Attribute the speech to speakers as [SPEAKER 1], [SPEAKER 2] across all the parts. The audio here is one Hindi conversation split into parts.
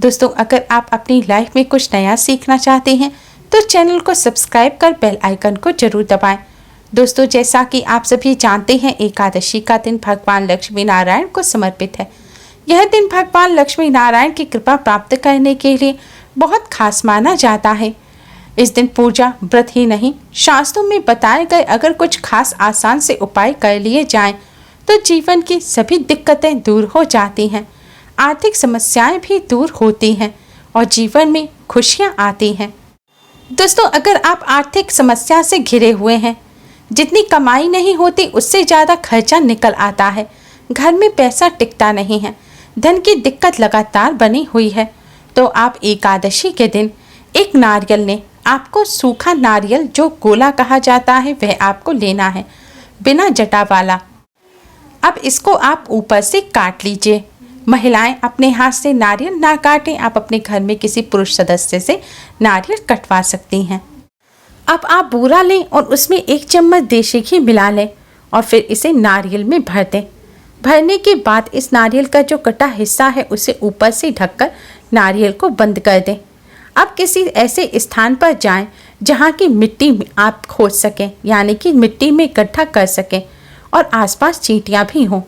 [SPEAKER 1] दोस्तों, अगर आप अपनी लाइफ में कुछ नया सीखना चाहते हैं तो चैनल को सब्सक्राइब कर बेल आइकन को जरूर दबाएं। दोस्तों, जैसा कि आप सभी जानते हैं, एकादशी का दिन भगवान लक्ष्मी नारायण को समर्पित है। यह दिन भगवान लक्ष्मी नारायण की कृपा प्राप्त करने के लिए बहुत खास माना जाता है। इस दिन पूजा व्रत ही नहीं, शास्त्रों में बताए गए अगर कुछ खास आसान से उपाय कर लिए जाएं तो जीवन की सभी दिक्कतें दूर हो जाती हैं, आर्थिक समस्याएं भी दूर होती हैं और जीवन में खुशियां आती हैं। दोस्तों, अगर आप आर्थिक समस्या से घिरे हुए हैं, जितनी कमाई नहीं होती उससे ज़्यादा खर्चा निकल आता है, घर में पैसा टिकता नहीं है, धन की दिक्कत लगातार बनी हुई है, तो आप एकादशी के दिन एक नारियल ने आपको सूखा नारियल जो गोला कहा जाता है वह आपको लेना है, बिना जटा वाला। अब इसको आप ऊपर से काट लीजिए। महिलाएं अपने हाथ से नारियल ना काटें, आप अपने घर में किसी पुरुष सदस्य से नारियल कटवा सकती हैं। अब आप बूरा लें और उसमें 1 चम्मच देशी घी मिला लें और फिर इसे नारियल में भर दें। भरने के बाद इस नारियल का जो कटा हिस्सा है उसे ऊपर से ढककर नारियल को बंद कर दें। अब किसी ऐसे स्थान पर जाएं जहां की मिट्टी में आप खोद सकें, यानी कि मिट्टी में गड्ढा कर सकें और आसपास चींटियां भी हों।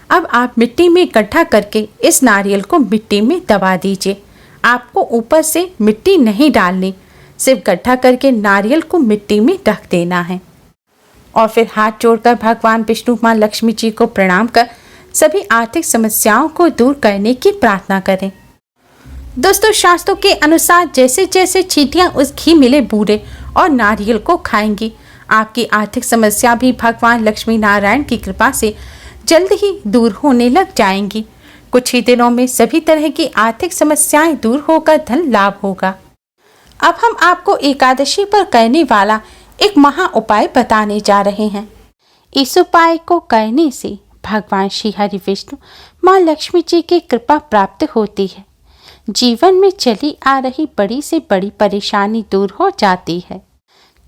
[SPEAKER 1] अब आप मिट्टी में गड्ढा करके इस नारियल को मिट्टी में दबा दीजिए। आपको ऊपर से मिट्टी नहीं डालनी, सिर्फ गड्ढा करके नारियल को मिट्टी में ढक देना है और फिर हाथ जोड़कर भगवान विष्णु माँ लक्ष्मी जी को प्रणाम कर सभी आर्थिक समस्याओं को दूर करने की प्रार्थना करें। दोस्तों, शास्त्रों के अनुसार जैसे जैसे चींटियां उस घी मिले बूरे और नारियल को खाएंगी, आपकी आर्थिक समस्या भी भगवान लक्ष्मी नारायण की कृपा से जल्द ही दूर होने लग जाएंगी। कुछ ही दिनों में सभी तरह की आर्थिक समस्याएं दूर होकर धन लाभ होगा। अब हम आपको एकादशी पर करने वाला एक महा उपाय बताने जा रहे हैं। इस उपाय को करने से भगवान श्री हरि विष्णु माँ लक्ष्मी जी की कृपा प्राप्त होती है। जीवन में चली आ रही बड़ी से बड़ी परेशानी दूर हो जाती है।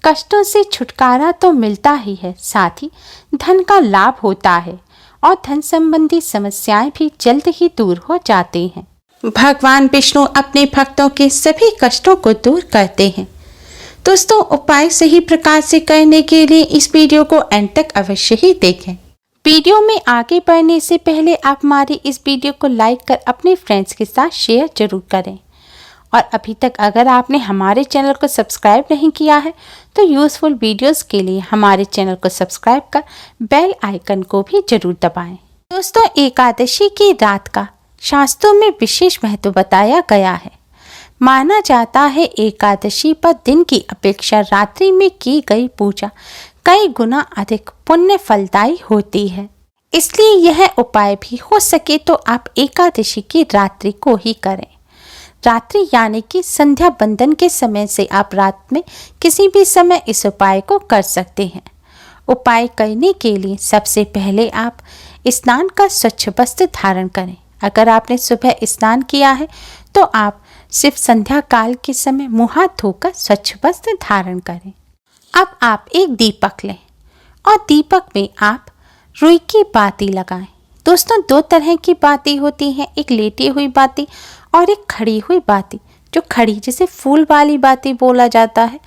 [SPEAKER 1] कष्टों से छुटकारा तो मिलता ही है, साथ ही धन का लाभ होता है और धन संबंधी समस्याएं भी जल्द ही दूर हो जाती हैं। भगवान विष्णु अपने भक्तों के सभी कष्टों को दूर करते हैं। दोस्तों, उपाय सही प्रकार से करने के लिए इस वीडियो को एंड तक अवश्य ही देखें। वीडियो में आगे बढ़ने से पहले आप हमारे इस वीडियो को लाइक कर अपने फ्रेंड्स के साथ शेयर जरूर करें और अभी तक अगर आपने हमारे चैनल को सब्सक्राइब नहीं किया है तो यूज़फुल वीडियोस के लिए हमारे चैनल को सब्सक्राइब कर बेल आइकन को भी जरूर दबाएं। दोस्तों, एकादशी की रात का शास्त्रों में विशेष महत्व बताया गया है। माना जाता है एकादशी पर दिन की अपेक्षा रात्रि में की गई पूजा कई गुना अधिक पुण्य फलदायी होती है। इसलिए यह उपाय भी हो सके तो आप एकादशी की रात्रि को ही करें। रात्रि यानी कि संध्या बंदन के समय से आप रात में किसी भी समय इस उपाय को कर सकते हैं। उपाय करने के लिए सबसे पहले आप स्नान का स्वच्छ वस्त्र धारण करें। अगर आपने सुबह स्नान किया है तो आप सिर्फ संध्या काल के समय मुँह हाथ धोकर स्वच्छ वस्त्र धारण करें। अब आप एक दीपक लें और दीपक में आप रुई की बाती लगाएं। दोस्तों, 2 तरह की बाती होती हैं, एक लेटी हुई बाती और एक खड़ी हुई बाती। जो खड़ी जिसे फूल वाली बाती बोला जाता है,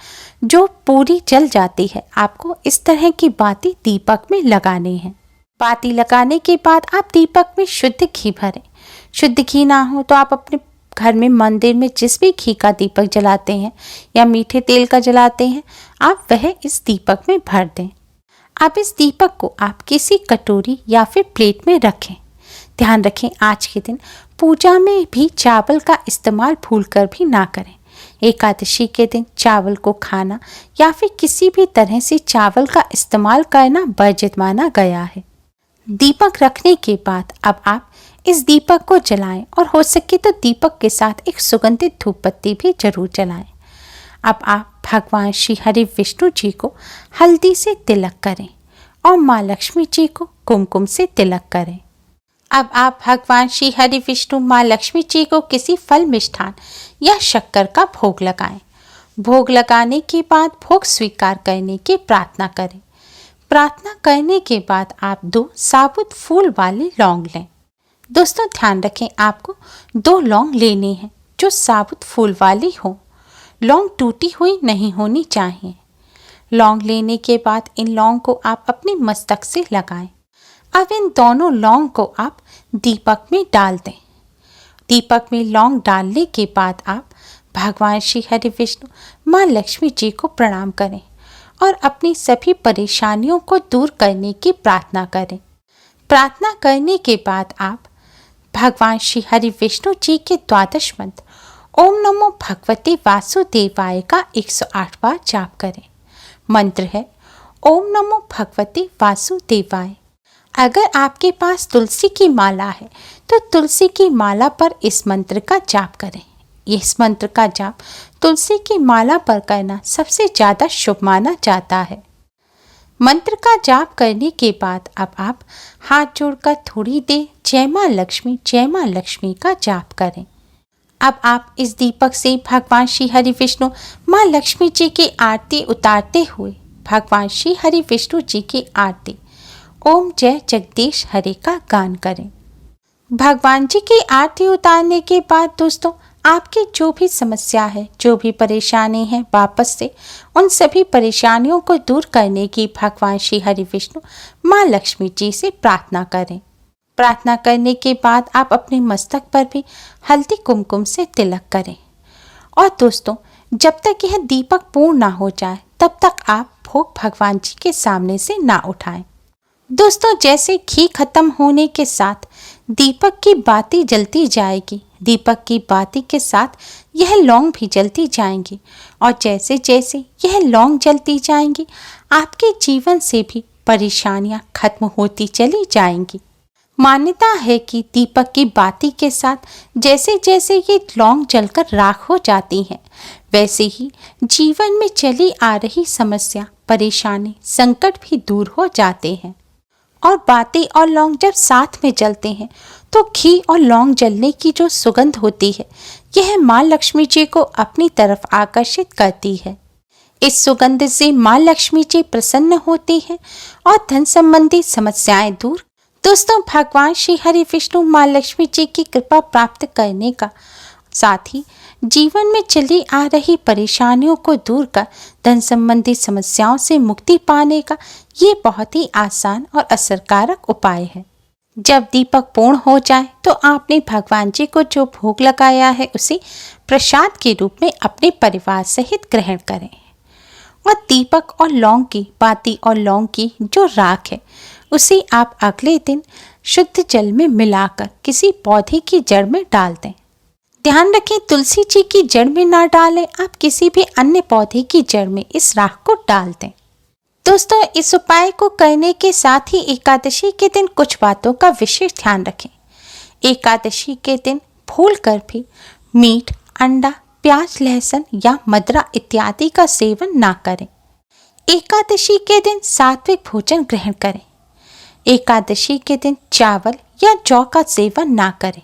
[SPEAKER 1] जो पूरी जल जाती है, आपको इस तरह की बाती दीपक में लगानी है। बाती लगाने के बाद आप दीपक में शुद्ध घी भरें। शुद्ध घी ना हो तो आप अपने घर में मंदिर में जिस भी घी का दीपक जलाते हैं या मीठे तेल का जलाते हैं, आप वह इस दीपक में भर दें। अब इस दीपक को आप किसी कटोरी या फिर प्लेट में रखें। ध्यान रखें, आज के दिन पूजा में भी चावल का इस्तेमाल भूलकर भी ना करें। एकादशी के दिन चावल को खाना या फिर किसी भी तरह से चावल का इस्तेमाल करना वर्जित माना गया है। दीपक रखने के बाद अब आप इस दीपक को जलाएं और हो सके तो दीपक के साथ एक सुगंधित धूप बत्ती भी जरूर जलाएं। अब आप भगवान श्री हरि विष्णु जी को हल्दी से तिलक करें और माँ लक्ष्मी जी को कुमकुम से तिलक करें। अब आप भगवान श्री हरि विष्णु माँ लक्ष्मी जी को किसी फल मिष्ठान या शक्कर का भोग लगाएं। भोग लगाने के बाद भोग स्वीकार करने की प्रार्थना करें। प्रार्थना करने के बाद आप 2 साबुत फूल वाले लौंग लें। दोस्तों ध्यान रखें, आपको 2 लौंग लेनी है जो साबुत फूल वाली हो। लौंग टूटी हुई नहीं होनी चाहिए। लौंग लेने के बाद इन लौंग को आप अपने मस्तक से लगाएं। अब इन दोनों लौंग को आप दीपक में डाल दें। दीपक में लौंग डालने के बाद आप भगवान श्री हरि विष्णु माँ लक्ष्मी जी को प्रणाम करें और अपनी सभी परेशानियों को दूर करने की प्रार्थना करें। प्रार्थना करने के बाद आप भगवान श्री हरि विष्णु जी के 12 मंत्र ओम नमो भगवते वासुदेवाय का 108 बार जाप करें। मंत्र है ओम नमो भगवते वासुदेवाय। अगर आपके पास तुलसी की माला है तो तुलसी की माला पर इस मंत्र का जाप करें। इस मंत्र का जाप तुलसी की माला पर करना सबसे ज़्यादा शुभ माना जाता है। मंत्र का जाप करने के बाद अब आप हाथ जोड़कर थोड़ी देर जय माँ लक्ष्मी का जाप करें। अब आप इस दीपक से भगवान श्री हरि विष्णु माँ लक्ष्मी जी की आरती उतारते हुए भगवान श्री हरि विष्णु जी की आरती ओम जय जगदीश हरे का गान करें। भगवान जी की आरती उतारने के बाद दोस्तों आपकी जो भी समस्या है, जो भी परेशानी है, वापस से उन सभी परेशानियों को दूर करने की भगवान श्री हरि विष्णु माँ लक्ष्मी जी से प्रार्थना करें। प्रार्थना करने के बाद आप अपने मस्तक पर भी हल्दी कुमकुम से तिलक करें। और दोस्तों जब तक यह दीपक पूर्ण ना हो जाए तब तक आप भोग भगवान जी के सामने से ना उठाएं। दोस्तों जैसे घी खत्म होने के साथ दीपक की बाती जलती जाएगी, दीपक की बाती के साथ यह लौंग भी जलती जाएंगी और जैसे जैसे यह लौंग जलती जाएंगी आपके जीवन से भी परेशानियां खत्म होती चली जाएंगी। मान्यता है कि दीपक की बाती के साथ जैसे जैसे ये लौंग जलकर राख हो जाती हैं, वैसे ही जीवन में चली आ रही समस्या, परेशानी, संकट भी दूर हो जाते हैं। और बाती और लौंग जब साथ में जलते हैं तो घी और लौंग जलने की जो सुगंध होती है यह माँ लक्ष्मी जी को अपनी तरफ आकर्षित करती है। इस सुगंध से माँ लक्ष्मी जी प्रसन्न होती हैं और धन संबंधी समस्याएं दूर। दोस्तों भगवान श्री हरि विष्णु माँ लक्ष्मी जी की कृपा प्राप्त करने का साथ ही जीवन में चली आ रही परेशानियों को दूर कर धन संबंधी समस्याओं से मुक्ति पाने का ये बहुत ही आसान और असरकारक उपाय है। जब दीपक पूर्ण हो जाए तो आपने भगवान जी को जो भोग लगाया है उसे प्रसाद के रूप में अपने परिवार सहित ग्रहण करें। और दीपक और लौंग की बाती और लौंग की जो राख है उसे आप अगले दिन शुद्ध जल में मिलाकर किसी पौधे की जड़ में डाल दें। ध्यान रखें तुलसी जी की जड़ में ना डालें, आप किसी भी अन्य पौधे की जड़ में इस राख को डाल दें। दोस्तों इस उपाय को करने के साथ ही एकादशी के दिन कुछ बातों का विशेष ध्यान रखें। एकादशी के दिन भूल कर भी मीट, अंडा, प्याज, लहसुन या मदिरा इत्यादि का सेवन ना करें। एकादशी के दिन सात्विक भोजन ग्रहण करें। एकादशी के दिन चावल या जौ का सेवन ना करें,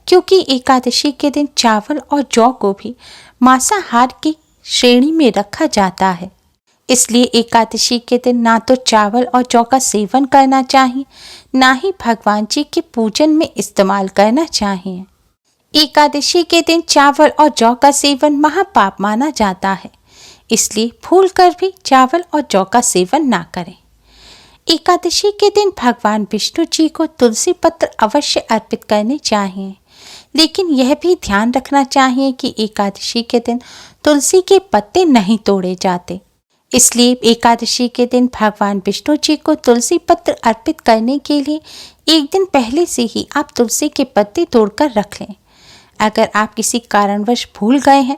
[SPEAKER 1] क्योंकि एकादशी के दिन चावल और जौ को भी मांसाहार की श्रेणी में रखा जाता है। इसलिए एकादशी के दिन ना तो चावल और जौ का सेवन करना चाहिए, ना ही भगवान जी के पूजन में इस्तेमाल करना चाहिए। एकादशी के दिन चावल और जौ का सेवन महापाप माना जाता है, इसलिए भूल कर भी चावल और जौ का सेवन ना करें। एकादशी के दिन भगवान विष्णु जी को तुलसी पत्र अवश्य अर्पित करने चाहिए, लेकिन यह भी ध्यान रखना चाहिए कि एकादशी के दिन तुलसी के पत्ते नहीं तोड़े जाते। इसलिए एकादशी के दिन भगवान विष्णु जी को तुलसी पत्र अर्पित करने के लिए एक दिन पहले से ही आप तुलसी के पत्ते तोड़कर रख लें। अगर आप किसी कारणवश भूल गए हैं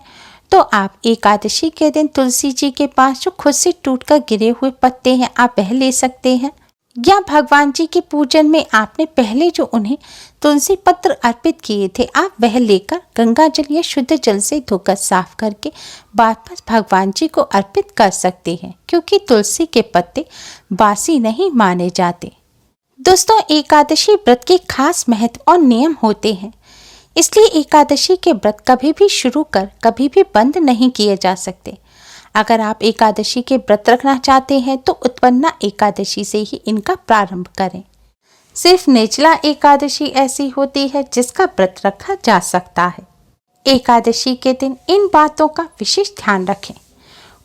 [SPEAKER 1] तो आप एकादशी के दिन तुलसी जी के पास जो खुद से टूटकर गिरे हुए पत्ते हैं आप वह ले सकते हैं, या भगवान जी के पूजन में आपने पहले जो उन्हें तुलसी पत्र अर्पित किए थे आप वह लेकर गंगा जल या शुद्ध जल से धोकर साफ करके वापस भगवान जी को अर्पित कर सकते हैं, क्योंकि तुलसी के पत्ते बासी नहीं माने जाते। दोस्तों एकादशी व्रत के खास महत्व और नियम होते हैं, इसलिए एकादशी के व्रत कभी भी शुरू कर कभी भी बंद नहीं किए जा सकते। अगर आप एकादशी के व्रत रखना चाहते हैं तो उत्पन्ना एकादशी से ही इनका प्रारंभ करें। सिर्फ निर्जला एकादशी ऐसी होती है जिसका व्रत रखा जा सकता है। एकादशी के दिन इन बातों का विशेष ध्यान रखें।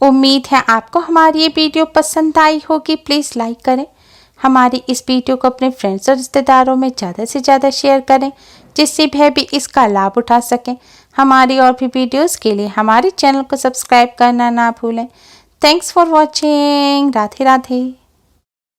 [SPEAKER 1] उम्मीद है आपको हमारी ये वीडियो पसंद आई होगी। प्लीज़ लाइक करें। हमारी इस वीडियो को अपने फ्रेंड्स और रिश्तेदारों में ज़्यादा से ज़्यादा शेयर करें, जिससे वह भी इसका लाभ उठा सकें। हमारी और भी वीडियोस के लिए हमारे चैनल को सब्सक्राइब करना ना भूलें। Thanks for watching. Radhe Radhe.